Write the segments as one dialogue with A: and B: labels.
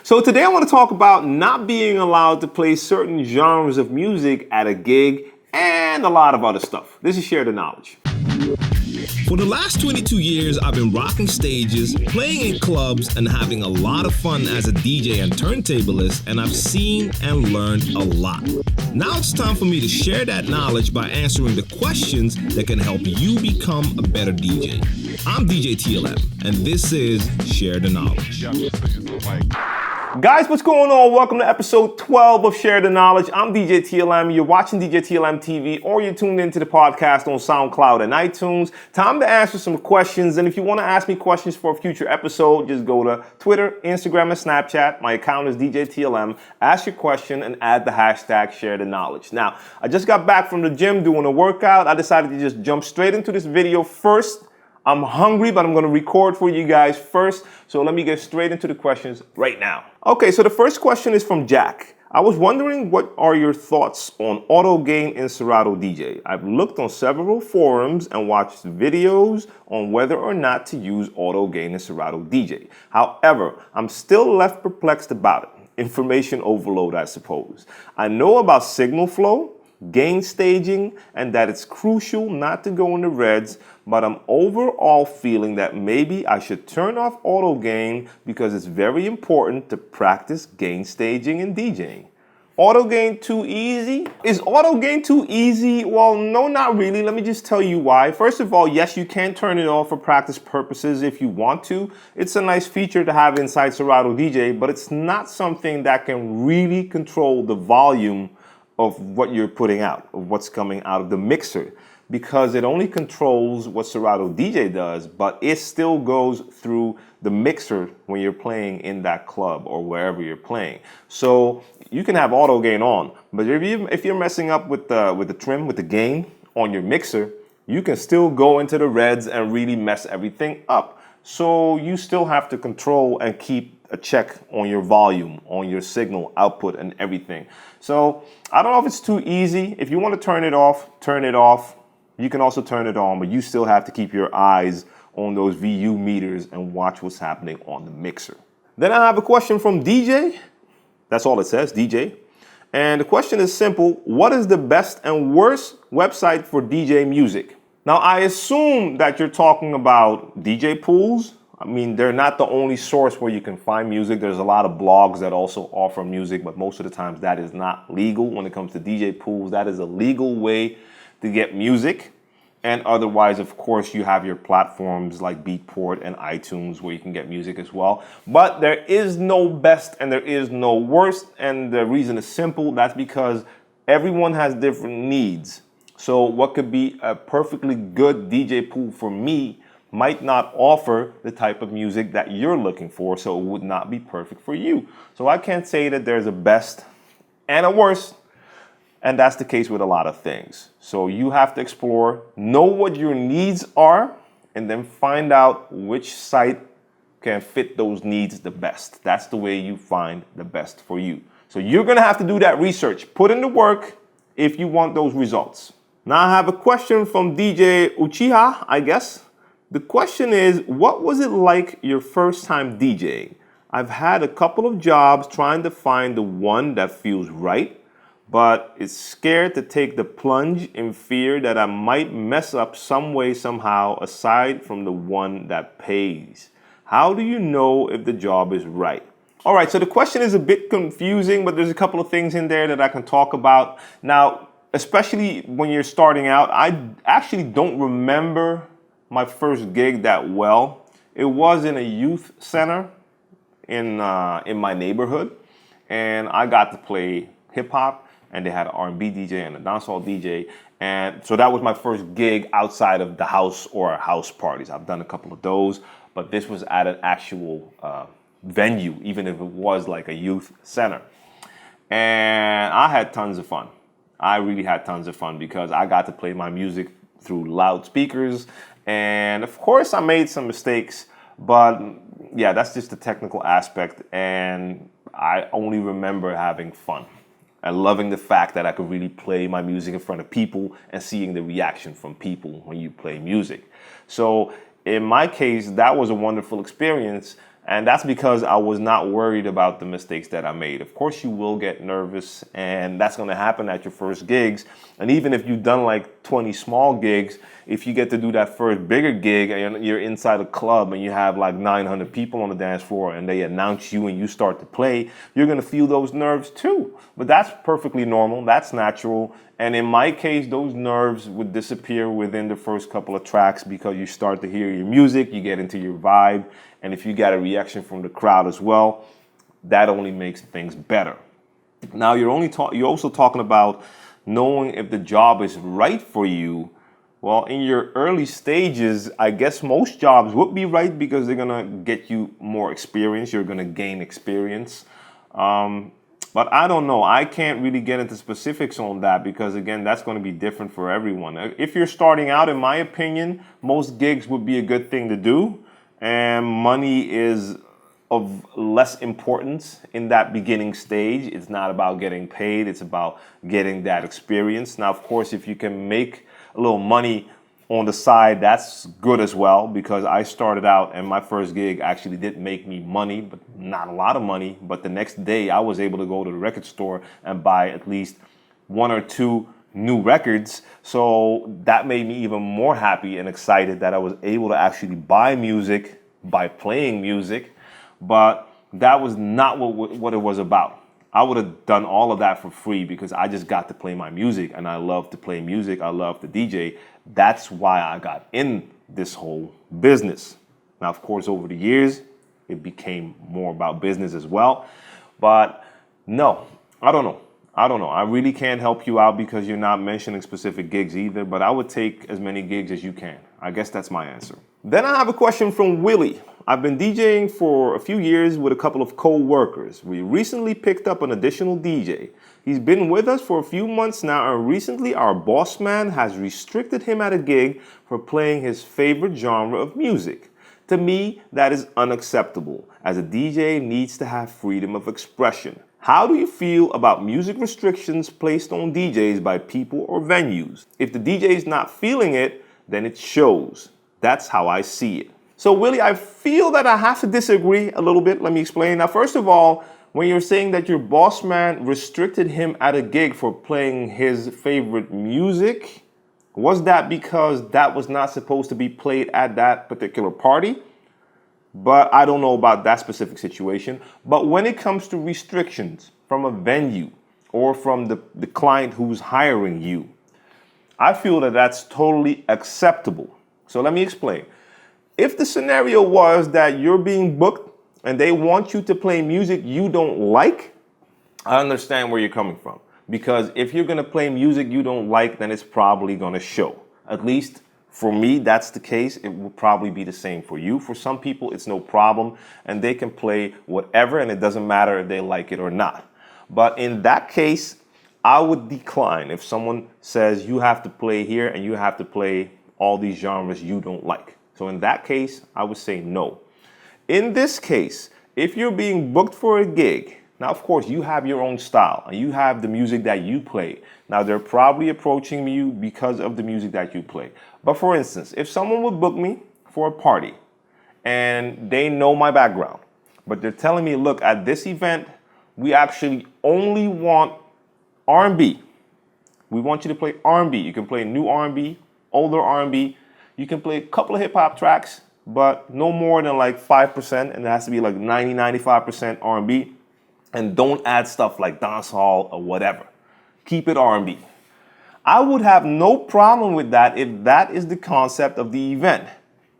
A: So today I want to talk about not being allowed to play certain genres of music at a gig and a lot of other stuff. This is Share the Knowledge.
B: For the last 22 years, I've been rocking stages, playing in clubs, and having a lot of fun as a DJ and turntablist, and I've seen and learned a lot. Now it's time for me to share that knowledge by answering the questions that can help you become a better DJ. I'm djTLM, and this is Share the Knowledge.
A: Guys, what's going on? Welcome to episode 12 of Share the Knowledge. I'm djTLM. You're watching djTLMtv or you're tuned into the podcast on SoundCloud and iTunes. Time to answer some questions. And if you want to ask me questions for a future episode, just go to Twitter, Instagram, and Snapchat. My account is djTLM. Ask your question and add the hashtag Share the Knowledge. Now, I just got back from the gym doing a workout. I decided to just jump straight into this video first. I'm hungry, but I'm going to record for you guys first. So let me get straight into the questions right now. Okay, so the first question is from Jack. I was wondering, what are your thoughts on auto gain in Serato DJ? I've looked on several forums and watched videos on whether or not to use auto gain in Serato DJ. However, I'm still left perplexed about it. Information overload, I suppose. I know about signal flow, gain staging, and that it's crucial not to go in the reds, but I'm overall feeling that maybe I should turn off auto gain because it's very important to practice gain staging and DJing. Auto gain too easy? Is auto gain too easy? Well, no, not really. Let me just tell you why. First of all, yes, you can turn it off for practice purposes if you want to. It's a nice feature to have inside Serato DJ, but it's not something that can really control the volume of what you're putting out, of what's coming out of the mixer, because it only controls what Serato DJ does, but it still goes through the mixer when you're playing in that club or wherever you're playing. So you can have auto gain on, but if you're messing up with the trim, with the gain on your mixer, you can still go into the reds and really mess everything up. So you still have to control and keep a check on your volume, on your signal output and everything. So I don't know if it's too easy. If you want to turn it off, turn it off. You can also turn it on, but you still have to keep your eyes on those VU meters and watch what's happening on the mixer. Then I have a question from DJ. That's all it says, DJ. And the question is simple. What is the best and worst website for DJ music? Now, I assume that you're talking about DJ pools. I mean, they're not the only source where you can find music. There's a lot of blogs that also offer music, but most of the times that is not legal when it comes to DJ pools. That is a legal way to get music. And otherwise, of course, you have your platforms like Beatport and iTunes where you can get music as well. But there is no best and there is no worst. And the reason is simple. That's because everyone has different needs. So what could be a perfectly good DJ pool for me might not offer the type of music that you're looking for, so it would not be perfect for you. So I can't say that there's a best and a worst, and that's the case with a lot of things. So you have to explore, know what your needs are, and then find out which site can fit those needs the best. That's the way you find the best for you. So you're gonna have to do that research, put in the work if you want those results. Now I have a question from DJ Uchiha, I guess. The question is, what was it like your first time DJing? I've had a couple of jobs trying to find the one that feels right, but it's scared to take the plunge in fear that I might mess up some way, somehow, aside from the one that pays. How do you know if the job is right? All right, so the question is a bit confusing, but there's a couple of things in there that I can talk about. Now, especially when you're starting out, I actually don't remember my first gig that well. It was in a youth center in my neighborhood, and I got to play hip hop, and they had an R&B DJ and a dancehall DJ, and so that was my first gig outside of the house or house parties. I've done a couple of those, but this was at an actual venue, even if it was like a youth center, and I had tons of fun. I really had tons of fun because I got to play my music through loudspeakers. And of course, I made some mistakes, but yeah, that's just the technical aspect. And I only remember having fun and loving the fact that I could really play my music in front of people and seeing the reaction from people when you play music. So in my case, that was a wonderful experience. And that's because I was not worried about the mistakes that I made. Of course, you will get nervous, and that's going to happen at your first gigs. And even if you've done like 20 small gigs, if you get to do that first bigger gig and you're inside a club and you have like 900 people on the dance floor and they announce you and you start to play, you're going to feel those nerves too. But that's perfectly normal. That's natural. And in my case, those nerves would disappear within the first couple of tracks because you start to hear your music, you get into your vibe. And if you get a reaction from the crowd as well, that only makes things better. Now, you're also talking about knowing if the job is right for you. Well, in your early stages, I guess most jobs would be right because they're going to get you more experience. You're going to gain experience. But I don't know. I can't really get into specifics on that because, again, that's going to be different for everyone. If you're starting out, in my opinion, most gigs would be a good thing to do. And money is of less importance in that beginning stage. It's not about getting paid. It's about getting that experience. Now, of course, if you can make a little money on the side, that's good as well, because I started out and my first gig actually did make me money, but not a lot of money. But the next day I was able to go to the record store and buy at least 1 or 2 new records. So that made me even more happy and excited that I was able to actually buy music by playing music. But that was not what it was about. I would have done all of that for free because I just got to play my music and I love to play music. I love to DJ. That's why I got in this whole business. Now, of course, over the years, it became more about business as well. But no, I don't know. I really can't help you out because you're not mentioning specific gigs either, but I would take as many gigs as you can. I guess that's my answer. Then I have a question from Willie. I've been DJing for a few years with a couple of co-workers. We recently picked up an additional DJ. He's been with us for a few months now, and recently our boss man has restricted him at a gig for playing his favorite genre of music. To me, that is unacceptable, as a DJ needs to have freedom of expression. How do you feel about music restrictions placed on DJs by people or venues? If the DJ is not feeling it, then it shows. That's how I see it. So Willie, I feel that I have to disagree a little bit. Let me explain. Now, first of all, when you're saying that your boss man restricted him at a gig for playing his favorite music, was that because that was not supposed to be played at that particular party? But I don't know about that specific situation. But when it comes to restrictions from a venue or from the client who's hiring you, I feel that that's totally acceptable. So let me explain. If the scenario was that you're being booked and they want you to play music you don't like, I understand where you're coming from. Because if you're going to play music you don't like, then it's probably going to show. At least for me, that's the case. It will probably be the same for you. For some people, it's no problem, and they can play whatever, and it doesn't matter if they like it or not. But in that case, I would decline if someone says you have to play here and you have to play all these genres you don't like. So in that case, I would say no. In this case, if you're being booked for a gig, now, of course, you have your own style and you have the music that you play. Now, they're probably approaching you because of the music that you play. But for instance, if someone would book me for a party and they know my background, but they're telling me, look, at this event, we actually only want R&B. We want you to play R&B. You can play new R&B, older R&B. You can play a couple of hip hop tracks, but no more than like 5%, and it has to be like 95% R&B. And don't add stuff like dancehall or whatever. Keep it R&B. I would have no problem with that if that is the concept of the event,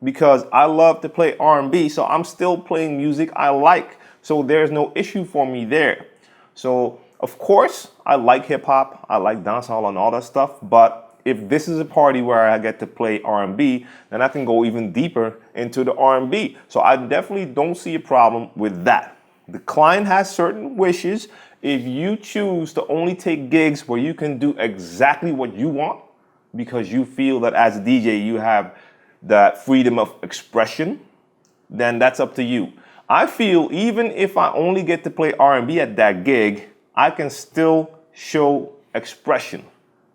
A: because I love to play R&B, so I'm still playing music I like. So there's no issue for me there. So of course, I like hip hop, I like dancehall and all that stuff, but if this is a party where I get to play R&B, then I can go even deeper into the R&B. So I definitely don't see a problem with that. The client has certain wishes. If you choose to only take gigs where you can do exactly what you want because you feel that as a DJ you have that freedom of expression, then that's up to you. I feel even if I only get to play R&B at that gig, I can still show expression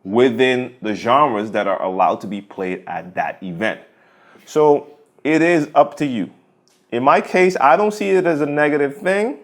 A: within the genres that are allowed to be played at that event. So it is up to you. In my case, I don't see it as a negative thing,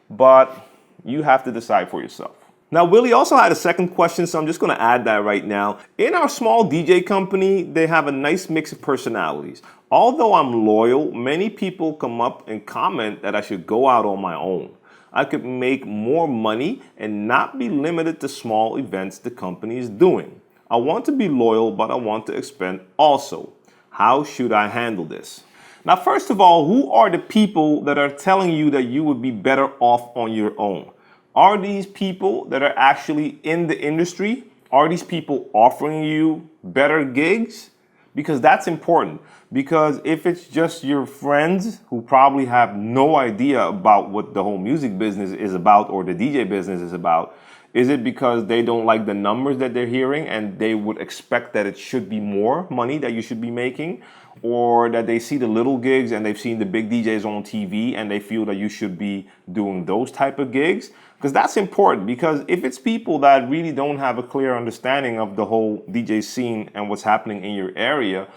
A: but you have to decide for yourself. Now, Willie also had a second question, so I'm just going to add that right now. In our small DJ company, they have a nice mix of personalities. Although I'm loyal, many people come up and comment that I should go out on my own. I could make more money and not be limited to small events the company is doing. I want to be loyal, but I want to expand also. How should I handle this? Now, first of all, who are the people that are telling you that you would be better off on your own? Are these people that are actually in the industry? Are these people offering you better gigs? Because that's important. Because if it's just your friends who probably have no idea about what the whole music business is about or the DJ business is about, is it because they don't like the numbers that they're hearing and they would expect that it should be more money that you should be making? Or that they see the little gigs and they've seen the big DJs on TV and they feel that you should be doing those type of gigs? Because that's important, because if it's people that really don't have a clear understanding of the whole DJ scene and what's happening in your area,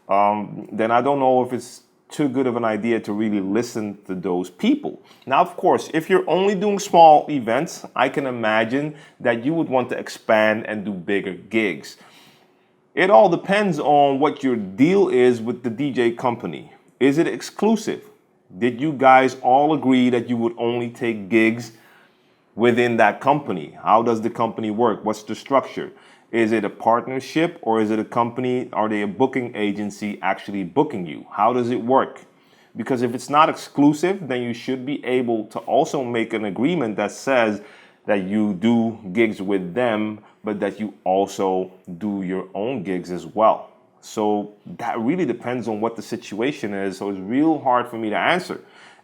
A: then I don't know if it's too good of an idea to really listen to those people. Now, of course, if you're only doing small events, I can imagine that you would want to expand and do bigger gigs. It all depends on what your deal is with the DJ company. Is it exclusive? Did you guys all agree that you would only take gigs within that company? How does the company work? What's the structure? Is it a partnership or is it a company? Are they a booking agency actually booking you? How does it work? Because if it's not exclusive, then you should be able to also make an agreement that says that you do gigs with them, but that you also do your own gigs as well. So that really depends on what the situation is. So it's real hard for me to answer.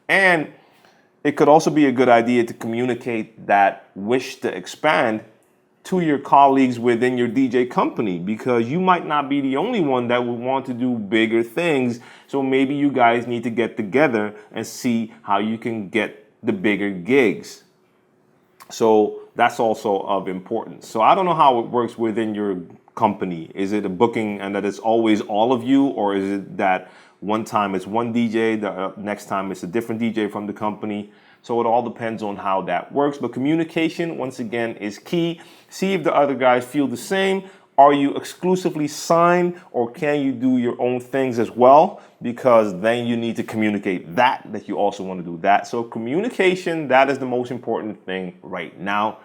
A: And it could also be a good idea to communicate that wish to expand to your colleagues within your DJ company, because you might not be the only one that would want to do bigger things. So maybe you guys need to get together and see how you can get the bigger gigs. So that's also of importance. So I don't know how it works within your company. Is it a booking and that it's always all of you, or is it that one time it's one DJ, the next time it's a different DJ from the company? So it all depends on how that works. But communication, once again, is key. See if the other guys feel the same. Are you exclusively signed, or can you do your own things as well? Because then you need to communicate that you also want to do that. So communication, that is the most important thing right now.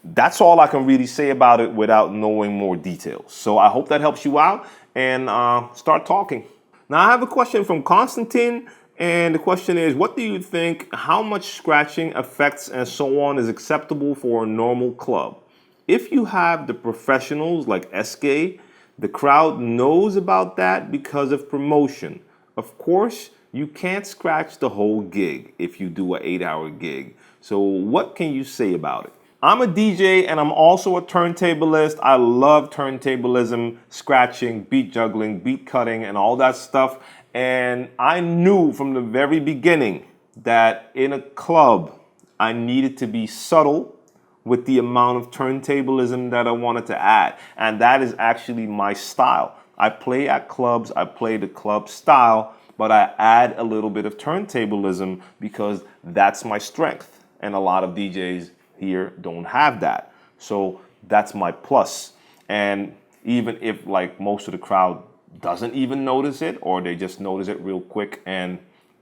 A: That's all I can really say about it without knowing more details. So I hope that helps you out, and start talking. Now I have a question from Constantine. And the question is, what do you think, how much scratching, effects, and so on is acceptable for a normal club? If you have the professionals like SK, the crowd knows about that because of promotion. Of course, you can't scratch the whole gig if you do an 8-hour gig. So what can you say about it? I'm a DJ and I'm also a turntablist. I love turntablism, scratching, beat juggling, beat cutting, and all that stuff. And I knew from the very beginning that in a club, I needed to be subtle with the amount of turntablism that I wanted to add. And that is actually my style. I play at clubs, I play the club style, but I add a little bit of turntablism because that's my strength. And a lot of DJs here don't have that. So that's my plus. And even if like most of the crowd doesn't even notice it, or they just notice it real quick and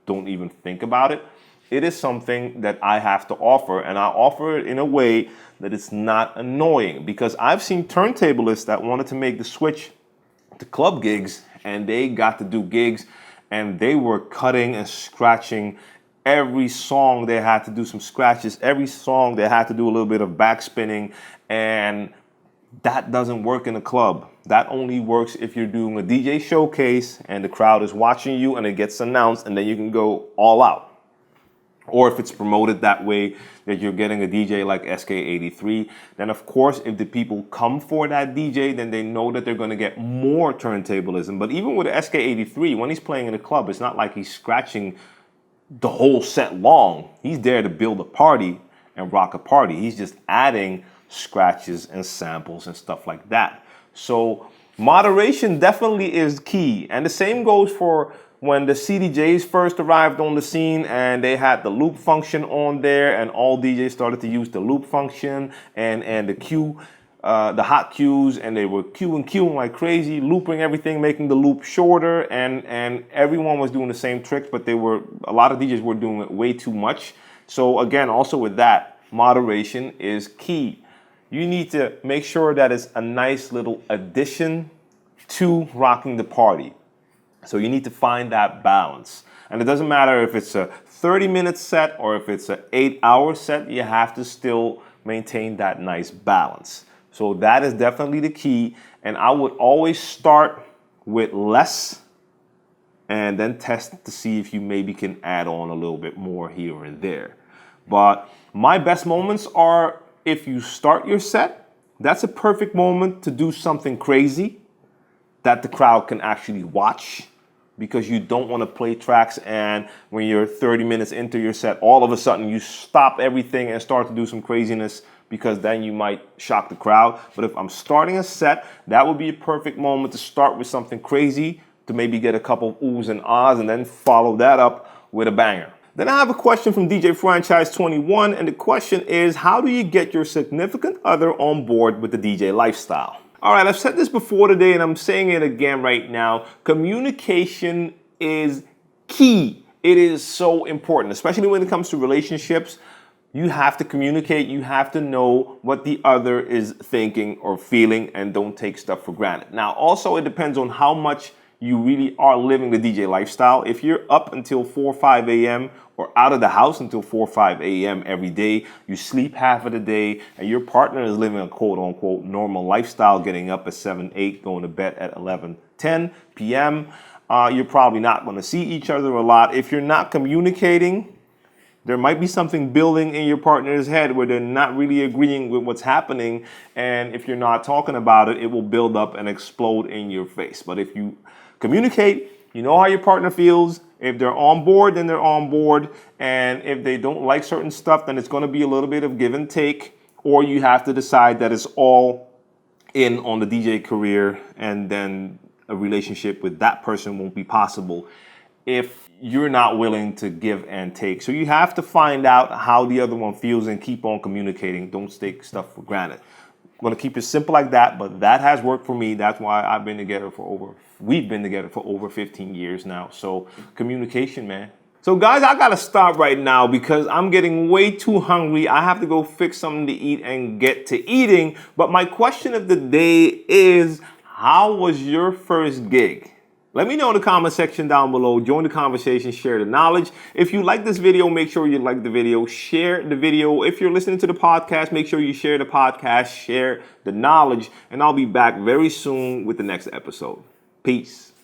A: don't even think about it, it is something that I have to offer, and I offer it in a way that it's not annoying, because I've seen turntablists that wanted to make the switch to club gigs, and they got to do gigs and they were cutting and scratching every song. They had to do some scratches every song. They had to do a little bit of backspinning, and that doesn't work in a club. That only works if you're doing a DJ showcase and the crowd is watching you and it gets announced, and then you can go all out. Or if it's promoted that way, that you're getting a DJ like SK83, then of course, if the people come for that DJ, then they know that they're going to get more turntablism. But even with SK83, when he's playing in a club, it's not like he's scratching the whole set long. He's there to build a party and rock a party. He's just adding scratches and samples and stuff like that. So moderation definitely is key. And the same goes for when the CDJs first arrived on the scene and they had the loop function on there, and all DJs started to use the loop function and the cue, the hot cues, and they were queuing like crazy, looping everything, making the loop shorter, and everyone was doing the same tricks, but a lot of DJs were doing it way too much. So again, also with that, moderation is key. You need to make sure that it's a nice little addition to rocking the party. So you need to find that balance. And it doesn't matter if it's a 30-minute set or if it's an 8-hour set, you have to still maintain that nice balance. So that is definitely the key. And I would always start with less and then test to see if you maybe can add on a little bit more here and there. But my best moments are if you start your set, that's a perfect moment to do something crazy that the crowd can actually watch, because you don't want to play tracks and when you're 30 minutes into your set, all of a sudden you stop everything and start to do some craziness, because then you might shock the crowd. But if I'm starting a set, that would be a perfect moment to start with something crazy, to maybe get a couple of oohs and ahs and then follow that up with a banger. Then I have a question from DJ Franchise 21, and the question is, how do you get your significant other on board with the DJ lifestyle? All right, I've said this before today and I'm saying it again right now. Communication is key. It is so important, especially when it comes to relationships. You have to communicate. You have to know what the other is thinking or feeling, and don't take stuff for granted. Now, also, it depends on how much you really are living the DJ lifestyle. If you're up until 4 or 5 a.m. or out of the house until 4 or 5 a.m. every day, you sleep half of the day, and your partner is living a quote-unquote normal lifestyle, getting up at 7, 8, going to bed at 11, 10 p.m., you're probably not going to see each other a lot. If you're not communicating, there might be something building in your partner's head where they're not really agreeing with what's happening, and if you're not talking about it, it will build up and explode in your face. But if you communicate, you know how your partner feels. If they're on board, then they're on board. And if they don't like certain stuff, then it's going to be a little bit of give and take. Or you have to decide that it's all in on the DJ career, and then a relationship with that person won't be possible if you're not willing to give and take. So you have to find out how the other one feels and keep on communicating. Don't take stuff for granted. I'm going to keep it simple like that, but that has worked for me. That's why we've been together for over 15 years now. So communication, man. So guys, I got to stop right now because I'm getting way too hungry. I have to go fix something to eat and get to eating. But my question of the day is, how was your first gig? Let me know in the comment section down below. Join the conversation, share the knowledge. If you like this video, make sure you like the video, share the video. If you're listening to the podcast, make sure you share the podcast, share the knowledge, and I'll be back very soon with the next episode. Peace.